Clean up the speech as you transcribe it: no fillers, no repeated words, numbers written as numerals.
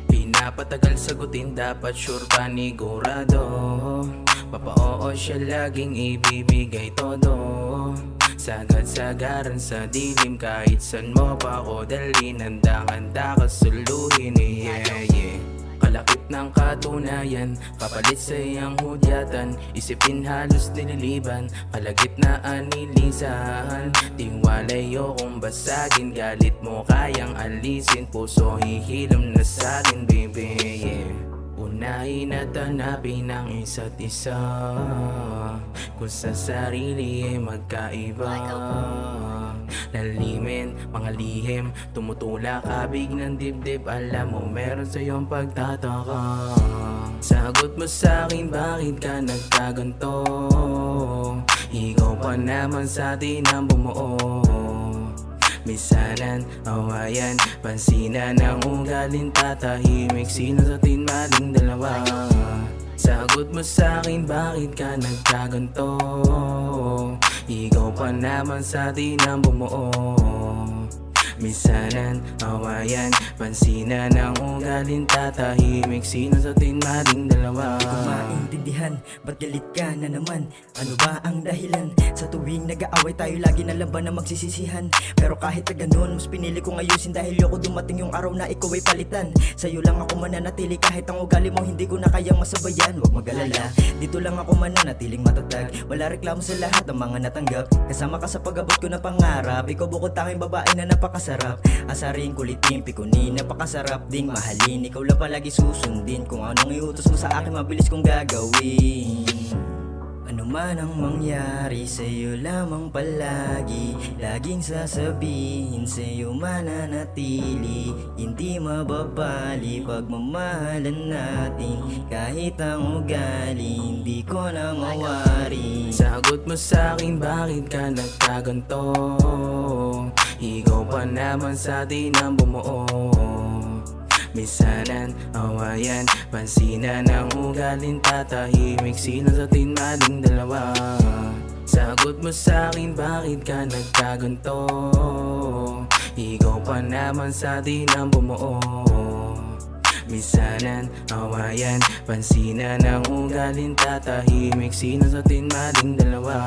Pinapatagal sagutin, dapat sure panigurado. Papaoo siya, laging ibibigay todo. Sagad-sagaran sa dilim, kahit san mo pa ako dalhin. Handang-handa ka suluhin, yeah. Kalakip ng katunayan, kapalit sa iyang hudyatan. Isipin halos nililiban, kalagitnaan nilisahan. Tiwalay o kung basagin, galit mo kayang alisin. Puso hihilom na sa'kin, baby, yeah. Unahin at hanapin ang isa't isa, kung sa sarili ay magkaiba. Lalimin, mga lihim, tumutulak kabig ng dibdib. Alam mo meron sa iyong pagtataka. Sagot mo sa'kin, bakit ka nagkaganto? Ikaw pa naman sa'tin ang bumuo. Misanan, awayan, pansinan ang ugalin, tatahimik. Sino sa atin maling dalawa? Sagot mo sa'kin, bakit ka nagkaganto? Ikaw pa naman sa'tin ang bumuo. Misanan, awayan, pansinan ang ugalin, tatahimik. Sino sa atin maling dalawa? Di ko maintindihan, ba't galit ka na naman? Ano ba ang dahilan? Sa tuwing nag-aaway tayo, lagi na lang ba na magsisisihan? Pero kahit na ganun, mas pinili kong ayusin, dahil yoko dumating yung araw na ikaw ay palitan. Sa'yo lang ako mananatili, kahit ang ugali mo hindi ko na kayang masabayan. Huwag mag-alala, dito lang ako mananatiling matatag. Wala reklamo sa lahat ng mga natanggap. Kasama ka sa pag-abot ko na pangarap. Ikaw bukod tanging babae na napakasarap. Asarin, kulitin, pikunin, napakasarap ding mahalin. Ikaw lang palagi susundin, kung anong iutos mo sa akin mabilis kong gagawin. Ano man ang mangyari, sa'yo lamang palagi. Laging sasabihin, sa'yo mananatili. Hindi mababali pagmamahalan natin. Kahit ang ugali, hindi ko na mawari. Sagot mo sa'kin, bakit ka nagkaganto? Ikaw pa naman sa'tin ang bumuo. Misanan, awayan, pansinan ang ugalin, tatahimik. Sino sa atin maling dalawa? Sagot mo sa'kin, bakit ka nagkaganto? Ikaw pa naman sa'tin ang bumuo. Misanan, awayan, pansinan ang ugalin, tatahimik. Sino sa atin maling dalawa?